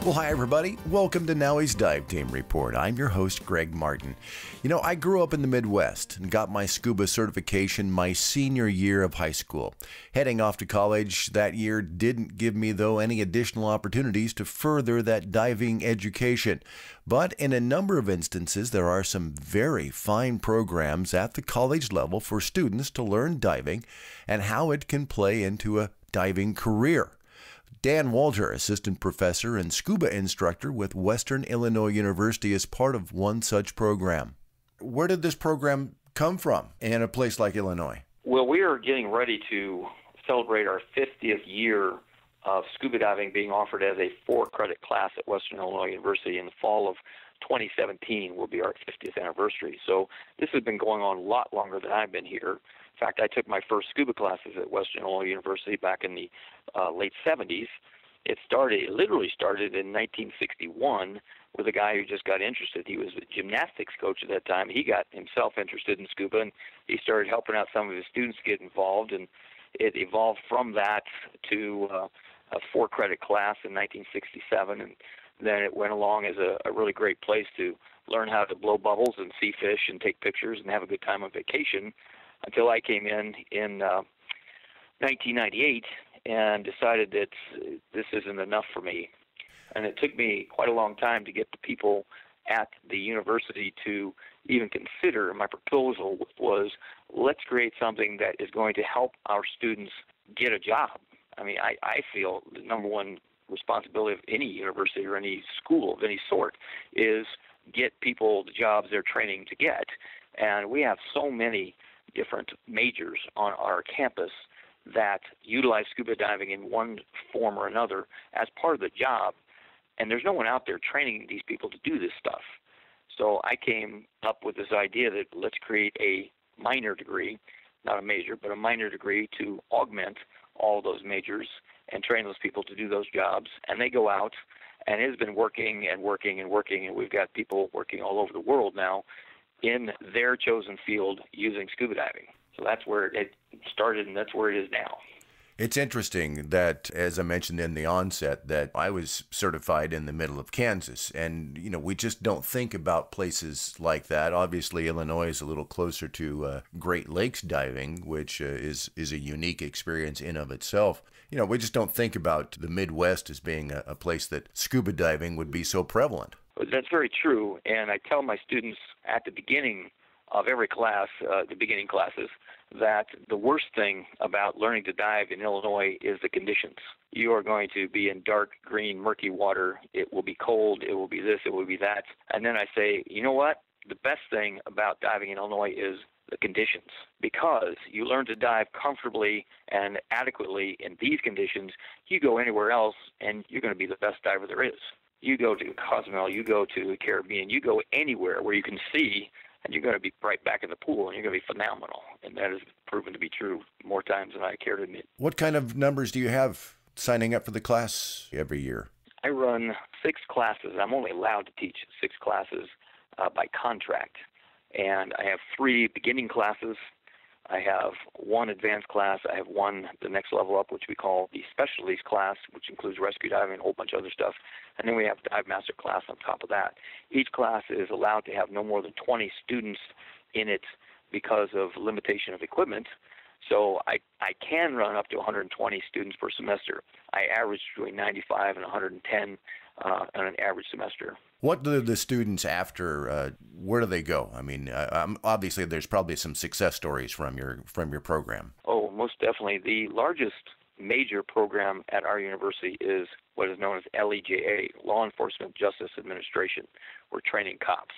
Well, hi, everybody. Welcome to NAUI's Dive Team Report. I'm your host, Greg Martin. You know, I grew up in the Midwest and got my scuba certification my senior year of high school. Heading off to college that year didn't give me, though, any additional opportunities to further that diving education. But in a number of instances, there are some very fine programs at the college level for students to learn diving and how it can play into a diving career. Dan Walter, assistant professor and scuba instructor with Western Illinois University, is part of one such program. Where did this program come from in a place like Illinois? Well, we are getting ready to celebrate our 50th year of scuba diving being offered as a 4-credit class at Western Illinois University. In the fall of 2017 will be our 50th anniversary. So this has been going on a lot longer than I've been here. In fact, I took my first scuba classes at Western Illinois University back in the late 70s. It literally started in 1961 with a guy who just got interested. He was a gymnastics coach at that time. He got himself interested in scuba, and he started helping out some of his students get involved, and it evolved from that to a 4-credit class in 1967, and then it went along as a really great place to learn how to blow bubbles and see fish and take pictures and have a good time on vacation, until I came in 1998 and decided that this isn't enough for me. And it took me quite a long time to get the people at the university to even consider. My proposal was, let's create something that is going to help our students get a job. I mean, I feel the number one responsibility of any university or any school of any sort is get people the jobs they're training to get. And we have so many different majors on our campus that utilize scuba diving in one form or another as part of the job, and there's no one out there training these people to do this stuff. So I came up with this idea that let's create a minor degree, not a major, but a minor degree to augment all those majors and train those people to do those jobs. And they go out, and it has been working and working and working, and we've got people working all over the world now in their chosen field using scuba diving. So that's where it started, and that's where it is now. It's interesting that, as I mentioned in the onset, that I was certified in the middle of Kansas. And, you know, we just don't think about places like that. Obviously, Illinois is a little closer to Great Lakes diving, which is a unique experience in of itself. You know, we just don't think about the Midwest as being a place that scuba diving would be so prevalent. That's very true. And I tell my students at the beginning of every class, the beginning classes, that the worst thing about learning to dive in Illinois is the conditions. You are going to be in dark, green, murky water. It will be cold. It will be this. It will be that. And then I say, you know what? The best thing about diving in Illinois is the conditions, because you learn to dive comfortably and adequately in these conditions. You go anywhere else, and you're going to be the best diver there is. You go to Cozumel, you go to the Caribbean, you go anywhere where you can see, and you're going to be right back in the pool, and you're going to be phenomenal. And that has proven to be true more times than I care to admit. What kind of numbers do you have signing up for the class every year? I run 6 classes. I'm only allowed to teach 6 classes by contract. And I have 3 beginning classes. I have 1 advanced class. I have 1, the next level up, which we call the specialties class, which includes rescue diving and a whole bunch of other stuff. And then we have dive master class on top of that. Each class is allowed to have no more than 20 students in it because of limitation of equipment. So I can run up to 120 students per semester. I average between 95 and 110 on an average semester. What do the students after, where do they go? I mean, obviously there's probably some success stories from your program. Oh, most definitely. The largest major program at our university is what is known as LEJA, Law Enforcement Justice Administration. We're training cops.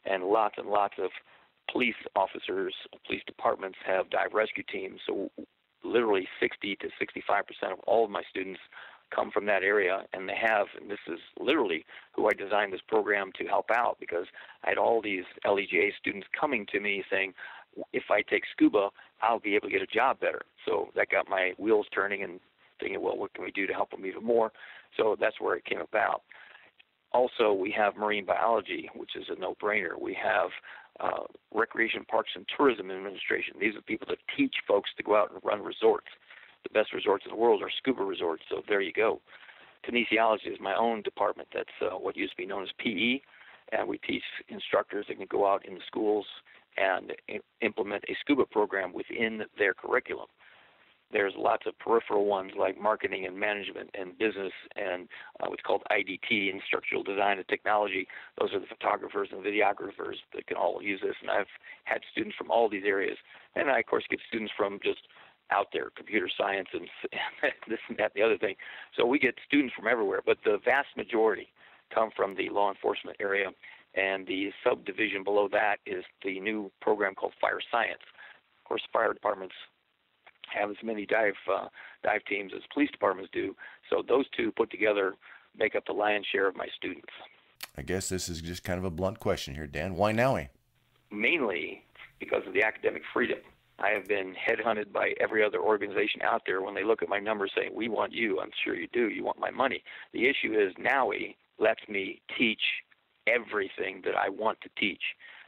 And lots of police officers, police departments have dive rescue teams. So literally 60 to 65% of all of my students come from that area, and they have, and this is literally who I designed this program to help out, because I had all these LEJA students coming to me saying, if I take scuba, I'll be able to get a job better. So that got my wheels turning and thinking, well, what can we do to help them even more? So that's where it came about. Also, we have marine biology, which is a no-brainer. We have Recreation, Parks, and Tourism Administration. These are people that teach folks to go out and run resorts. The best resorts in the world are scuba resorts, so there you go. kinesiology is my own department. That's what used to be known as PE, and we teach instructors that can go out in the schools and implement a Scuba program within their curriculum. There's lots of peripheral ones like marketing and management and business and what's called IDT, instructional design and technology. Those are the photographers and videographers that can all use this. And I've had students from all these areas. And I, of course, get students from just out there, computer science and this and that and the other thing. So we get students from everywhere. But the vast majority come from the law enforcement area. And the subdivision below that is the new program called Fire Science. Of course, fire departments have as many dive teams as police departments do. So those two put together make up the lion's share of my students. I guess this is just kind of a blunt question here, Dan. Why NAUI? Mainly because of the academic freedom. I have been headhunted by every other organization out there when they look at my numbers saying, we want you. I'm sure you do. You want my money. The issue is NAUI lets me teach everything that I want to teach.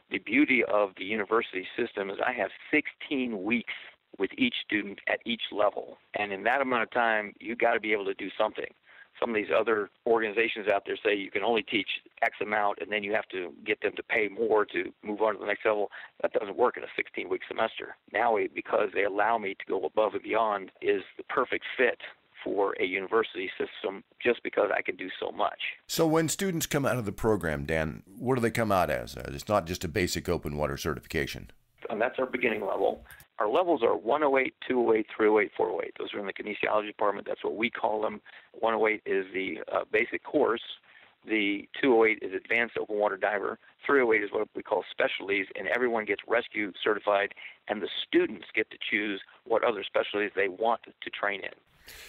The beauty of the university system is I have 16 weeks with each student at each level. And in that amount of time, you got to be able to do something. Some of these other organizations out there say you can only teach X amount and then you have to get them to pay more to move on to the next level. That doesn't work in a 16-week semester. Now, because they allow me to go above and beyond, is the perfect fit for a university system just because I can do so much. So when students come out of the program, Dan, what do they come out as? It's not just a basic open water certification. And that's our beginning level. Our levels are 108, 208, 308, 408. Those are in the kinesiology department. That's what we call them. 108 is the basic course. The 208 is advanced open water diver. 308 is what we call specialties, and everyone gets rescue certified, and the students get to choose what other specialties they want to train in.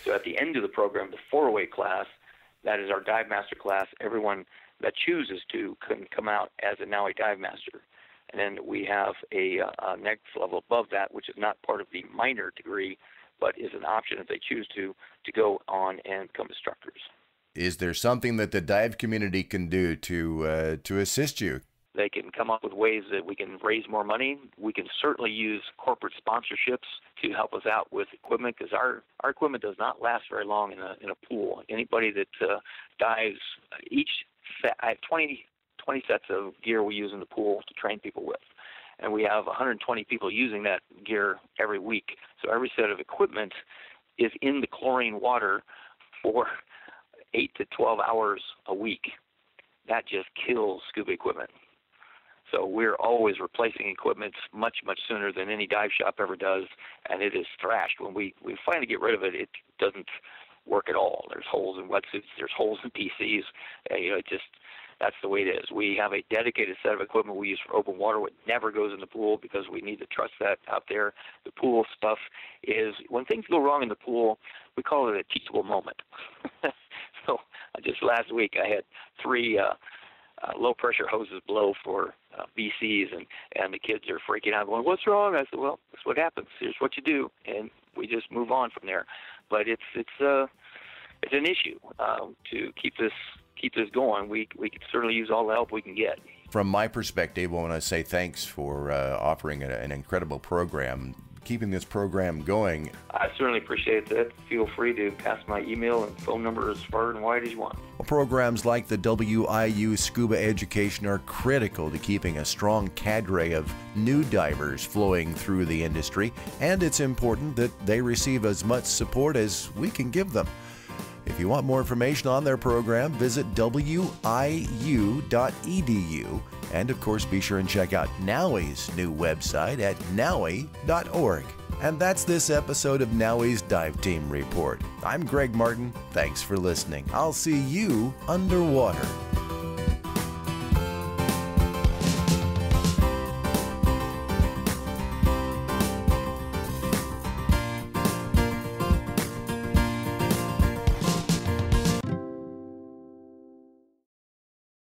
So at the end of the program, the 408 class, that is our dive master class. Everyone that chooses to can come out as a NAUI dive master. And then we have a next level above that, which is not part of the minor degree, but is an option if they choose to go on and become instructors. Is there something that the dive community can do to assist you? They can come up with ways that we can raise more money. We can certainly use corporate sponsorships to help us out with equipment, because our equipment does not last very long in a pool. Anybody that dives, each set, I have 20 sets of gear we use in the pool to train people with. And we have 120 people using that gear every week. So every set of equipment is in the chlorine water for 8 to 12 hours a week. That just kills scuba equipment. So we're always replacing equipment much, much sooner than any dive shop ever does, and it is thrashed. When we finally get rid of it, it doesn't work at all. There's holes in wetsuits, there's holes in PCs. That's the way it is. We have a dedicated set of equipment we use for open water. It never goes in the pool because we need to trust that out there. The pool stuff is, when things go wrong in the pool, we call it a teachable moment. So just last week I had 3 low-pressure hoses blow for BCs, and the kids are freaking out going, what's wrong? I said, well, that's what happens. Here's what you do, and we just move on from there. But it's an issue to keep this going. We can certainly use all the help we can get. From my perspective, I want to say thanks for offering an incredible program, keeping this program going. I certainly appreciate that. Feel free to pass my email and phone number as far and wide as you want. Well, programs like the WIU Scuba Education are critical to keeping a strong cadre of new divers flowing through the industry, and it's important that they receive as much support as we can give them. If you want more information on their program, visit wiu.edu, and of course be sure and check out NAUI's new website at naui.org. And that's this episode of NAUI's Dive Team Report. I'm Greg Martin. Thanks for listening. I'll see you underwater.